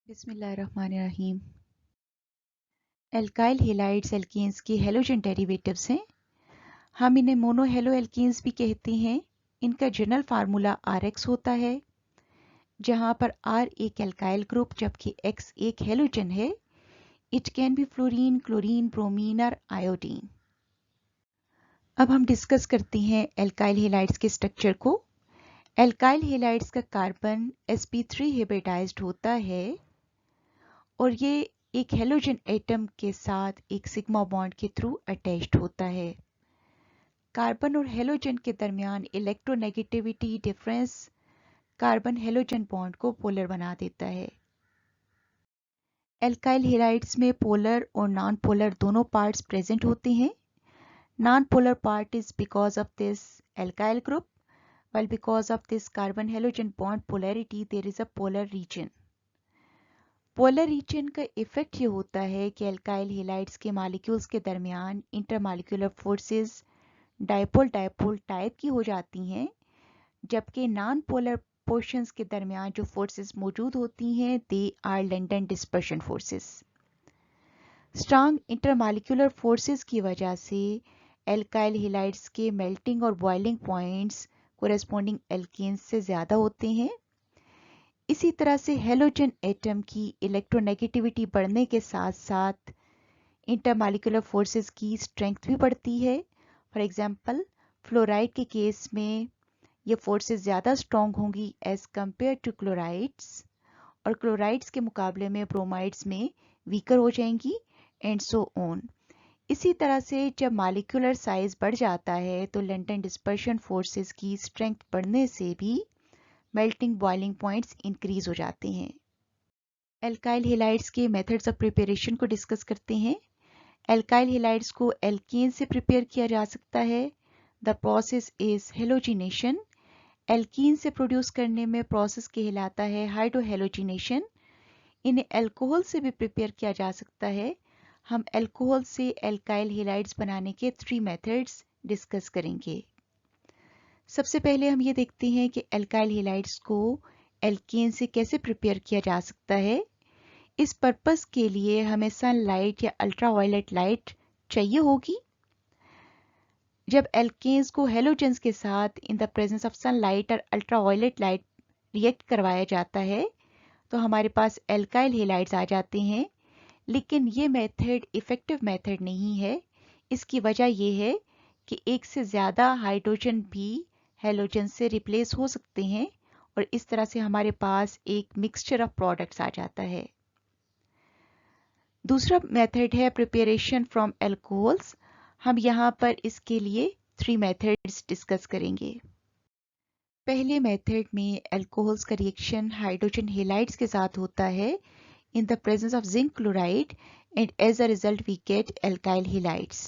बिस्मिल्लाहिर्रहमानिर्रहीम। Alkyl halides alkanes के halogen derivatives हैं। हम इन्हें मोनोहेलो एल्केन्स भी कहते हैं। इनका जनरल फार्मूला RX होता है, जहां पर R एक एल्काइल ग्रुप जबकि X एक हैलोजन है। It can be fluorine, chlorine, bromine और आयोडीन। अब हम डिस्कस करते हैं एल्काइल हैलाइड्स के स्ट्रक्चर को। एल्काइल हैलाइड्स का कार्बन sp3 हाइब्रिडाइज्ड होता है और ये एक हैलोजन एटम के साथ एक सिग्मा बॉन्ड के थ्रू अटैच्ड होता है। कार्बन और हैलोजन के दरमियान electronegativity difference carbon halogen bond को पोलर बना देता है। एल्काइल हैलाइड्स में पोलर और नॉन पोलर दोनों पार्ट्स प्रेजेंट होते हैं। Non polar part is because of this alkyl group, while because of this carbon halogen bond polarity there is a polar region. Polar region का effect ये होता है कि एल्काइल हैलाइड्स के molecules के दरमियान intermolecular forces dipole dipole type की हो जाती हैं, जबकि नॉन पोलर पोर्शंस के दरमियान जो फोर्सेस मौजूद होती हैं they are London dispersion forces. Strong intermolecular forces की वजह से एल्काइल हैलाइड्स के मेल्टिंग और बॉइलिंग पॉइंट्स कोरेस्पोंडिंग एल्केन्स से ज़्यादा होते हैं। इसी तरह से हैलोजन एटम की इलेक्ट्रोनेगेटिविटी बढ़ने के साथ साथ इंटरमॉलिक्यूलर फोर्सेस की स्ट्रेंथ भी बढ़ती है। फॉर एग्जांपल फ्लोराइड के केस में ये फोर्सेस ज़्यादा स्ट्रॉन्ग होंगी एज कंपेयर टू क्लोराइड्स, और क्लोराइड्स के मुकाबले में ब्रोमाइड्स में वीकर हो जाएंगी एंड सो ऑन। इसी तरह से जब मॉलिक्यूलर साइज बढ़ जाता है तो लंडन डिस्पर्शन फोर्सेस की स्ट्रेंथ बढ़ने से भी मेल्टिंग बॉइलिंग पॉइंट्स इंक्रीज हो जाते हैं। एल्काइल हैलाइड्स के मेथड्स ऑफ प्रिपरेशन को डिस्कस करते हैं। एल्काइल हैलाइड्स को एल्केन से प्रिपेयर किया जा सकता है। The process is halogenation. Alkene से प्रोड्यूस करने में प्रोसेस कहलाता है हाइड्रोहेलोजिनेशन। इन्हें अल्कोहल से भी प्रिपेयर किया जा सकता है। हम अल्कोहल से एल्काइल हैलाइड्स बनाने के 3 मेथड्स डिस्कस करेंगे। सबसे पहले हम ये देखते हैं कि एल्काइल हैलाइड्स को एल्केन से कैसे प्रिपेयर किया जा सकता है। इस पर्पस के लिए हमें सनलाइट या अल्ट्रावायलेट लाइट चाहिए होगी। जब एल्केन्स को हैलोजेंस के साथ इन द प्रेजेंस ऑफ सनलाइट और अल्ट्रावायलेट लाइट रिएक्ट करवाया जाता है तो हमारे पास एल्काइल हैलाइड्स आ जाते हैं। लेकिन ये मेथड इफेक्टिव मेथड नहीं है। इसकी वजह यह है कि एक से ज़्यादा हाइड्रोजन भी हैलोजन से रिप्लेस हो सकते हैं और इस तरह से हमारे पास एक मिक्सचर ऑफ प्रोडक्ट्स आ जाता है। दूसरा मेथड है प्रिपरेशन फ्रॉम अल्कोहल्स। हम यहाँ पर इसके लिए 3 मेथड्स डिस्कस करेंगे। पहले मेथड में अल्कोहल्स का रिएक्शन हाइड्रोजन हैलाइड्स के साथ होता है in the presence of zinc chloride and as a result we get alkyl halides.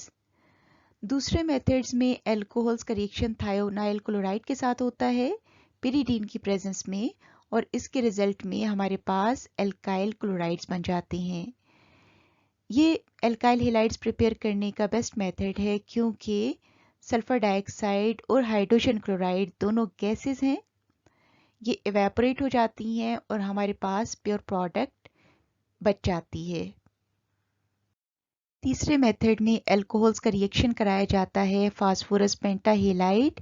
दूसरे मेथड्स में अल्कोहल्स का रिएक्शन थायोनाइल क्लोराइड के साथ होता है पिरिडीन की प्रेजेंस में और इसके रिजल्ट में हमारे पास एल्काइल क्लोराइड्स बन जाते हैं। ये एल्काइल हैलाइड्स प्रिपेयर करने का बेस्ट मेथड है क्योंकि सल्फर डाइऑक्साइड और हाइड्रोजन क्लोराइड दोनों गैसेस हैं। ये इवेपोरेट हो जाती हैं और हमारे पास प्योर प्रोडक्ट बच जाती है। तीसरे मेथड में अल्कोहल्स का रिएक्शन कराया जाता है फास्फोरस पेंटाहेलाइड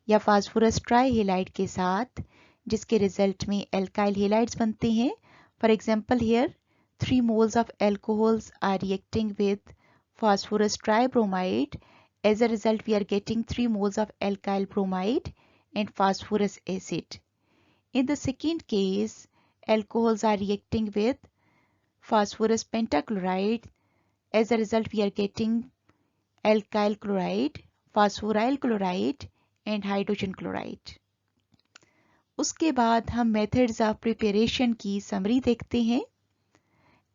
या फास्फोरस ट्राइहेलाइड के साथ, जिसके रिजल्ट में एल्काइल हैलाइड्स बनते हैं। For example here 3 moles of alcohols are reacting with phosphorus tribromide. As a result we are getting 3 moles of alkyl bromide and phosphorus acid. In the second case alcohols are reacting with phosphorus pentachloride. As a result we are getting alkyl chloride, phosphoryl chloride and hydrogen chloride. उसके बाद हम methods of preparation की summary देखते हैं।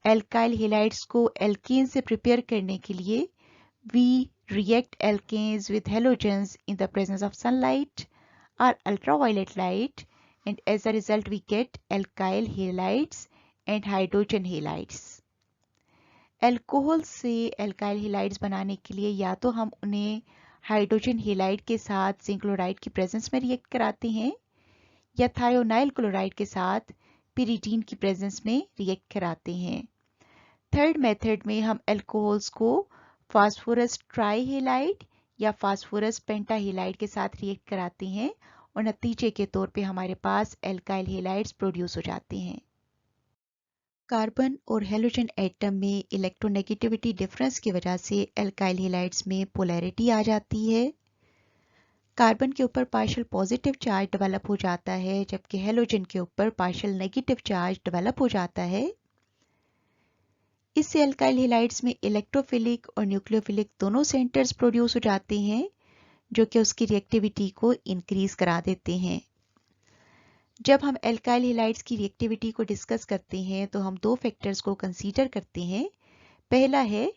Alkyl halides को alkane से prepare करने के लिए we react alkanes with halogens in the presence of sunlight और ultraviolet light and as a result we get alkyl halides and hydrogen halides. Alcohol से एल्काइल हैलाइड्स बनाने के लिए या तो हम उन्हें हाइड्रोजन हैलाइड के साथ जिंक क्लोराइड की प्रेजेंस में रिएक्ट कराते हैं या थायोनाइल क्लोराइड के साथ pyridine की प्रेजेंस में रिएक्ट कराते हैं। थर्ड मेथड में हम अल्कोहल्स को फास्फोरस ट्राईहेलाइड या फास्फोरस पेंटाहेलाइड के साथ रिएक्ट कराते हैं और नतीजे के तौर पे हमारे पास एल्काइल हेलाइड्स प्रोड्यूस हो जाते हैं। कार्बन और हेलोजन एटम में इलेक्ट्रोनेगेटिविटी डिफरेंस की वजह से एल्काइल हेलाइड्स में पोलैरिटी आ जाती है। कार्बन के ऊपर पार्शियल पॉजिटिव चार्ज डेवलप हो जाता है जबकि हेलोजन के ऊपर पार्शियल नेगेटिव चार्ज डेवलप हो जाता है। इससे एल्काइल हेलाइड्स में इलेक्ट्रोफिलिक और न्यूक्लियोफिलिक दोनों सेंटर्स प्रोड्यूस हो जाते हैं जो कि उसकी रिएक्टिविटी को इंक्रीज करा देते हैं। जब हम एल्काइल हेलाइड्स की रिएक्टिविटी को डिस्कस करते हैं तो हम दो फैक्टर्स को कंसीडर करते हैं। पहला है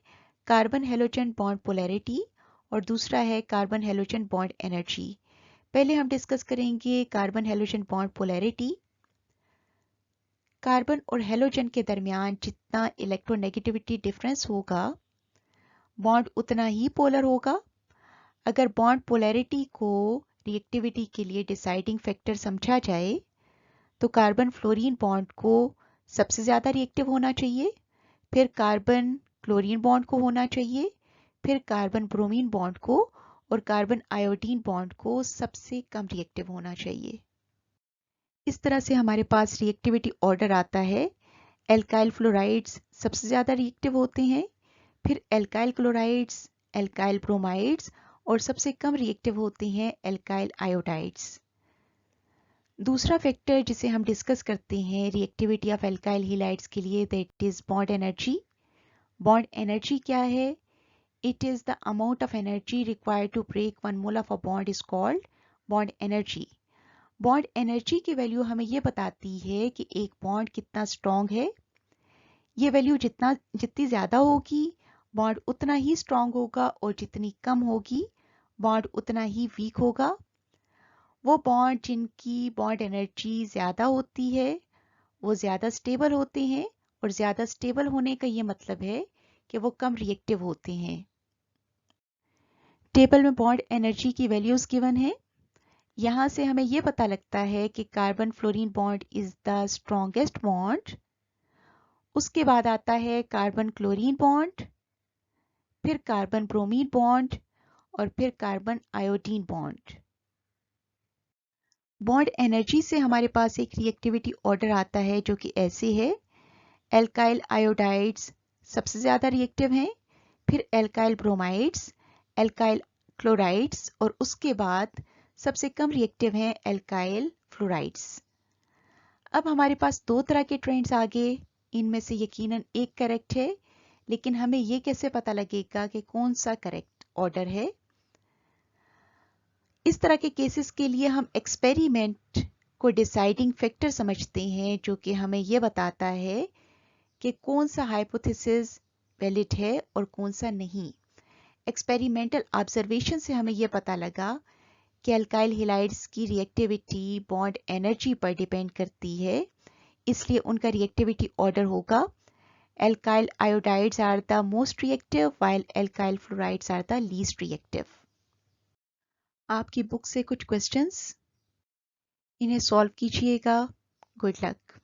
कार्बन हेलोजन बॉन्ड पोलैरिटी और दूसरा है कार्बन हेलोजन बॉन्ड एनर्जी। पहले हम डिस्कस करेंगे carbon halogen bond polarity. Carbon और हेलोजन के दरमियान जितना इलेक्ट्रोनेगेटिविटी डिफरेंस होगा बॉन्ड उतना ही पोलर होगा। अगर बॉन्ड पोलैरिटी को रिएक्टिविटी के लिए डिसाइडिंग फैक्टर समझा जाए तो कार्बन फ्लोरीन बॉन्ड को सबसे ज़्यादा रिएक्टिव होना चाहिए, फिर कार्बन क्लोरीन बॉन्ड को होना चाहिए, फिर कार्बन ब्रोमीन बॉन्ड को और कार्बन आयोडीन बॉन्ड को सबसे कम रिएक्टिव होना चाहिए। इस तरह से हमारे पास रिएक्टिविटी ऑर्डर आता है। एल्काइल फ्लोराइड्स सबसे ज़्यादा रिएक्टिव होते हैं, फिर एल्काइल क्लोराइड्स, एल्काइल ब्रोमाइड्स और सबसे कम रिएक्टिव होते हैं एल्काइल आयोडाइड्स। दूसरा फैक्टर जिसे हम डिस्कस करते हैं रिएक्टिविटी ऑफ एल्काइल हेलाइड्स के लिए that is bond energy. Bond energy क्या है? It is the amount of energy required to break one mole of a bond is called bond energy. Bond energy की value हमें ये बताती है कि एक बॉन्ड कितना स्ट्रॉन्ग है। ये वैल्यू जितनी ज़्यादा होगी बॉन्ड उतना ही स्ट्रॉन्ग होगा और जितनी कम होगी बॉन्ड उतना ही वीक होगा। वो बॉन्ड जिनकी बॉन्ड एनर्जी ज़्यादा होती है वो ज़्यादा स्टेबल होते हैं और ज़्यादा स्टेबल होने का ये मतलब है कि वो कम रिएक्टिव होते हैं। टेबल में बॉन्ड एनर्जी की वैल्यूज़ गिवन है। यहाँ से हमें ये पता लगता है कि carbon fluorine bond is the strongest bond. उसके बाद आता है कार्बन क्लोरीन बॉन्ड, फिर कार्बन ब्रोमीन बॉन्ड और फिर carbon iodine bond. Bond energy से हमारे पास एक रिएक्टिविटी ऑर्डर आता है जो कि ऐसे है। एल्काइल आयोडाइड्स सबसे ज़्यादा रिएक्टिव हैं, फिर एल्काइल ब्रोमाइड्स, एल्काइल क्लोराइड्स और उसके बाद सबसे कम रिएक्टिव हैं एल्काइल फ्लोराइड्स। अब हमारे पास दो तरह के ट्रेंड्स आ गए, इनमें से यकीनन एक करेक्ट है, लेकिन हमें ये कैसे पता लगेगा कि कौन सा करेक्ट ऑर्डर है? इस तरह के केसेस के लिए हम एक्सपेरिमेंट को डिसाइडिंग फैक्टर समझते हैं जो कि हमें यह बताता है कि कौन सा हाइपोथेसिस वैलिड है और कौन सा नहीं। एक्सपेरिमेंटल ऑब्जर्वेशन से हमें यह पता लगा कि अल्काइल हेलाइड्स की रिएक्टिविटी बॉन्ड एनर्जी पर डिपेंड करती है, इसलिए उनका रिएक्टिविटी ऑर्डर होगा alkyl iodides are the most reactive while alkyl fluorides are the least reactive. आपकी बुक से कुछ क्वेश्चंस, इन्हें सॉल्व कीजिएगा। Good luck.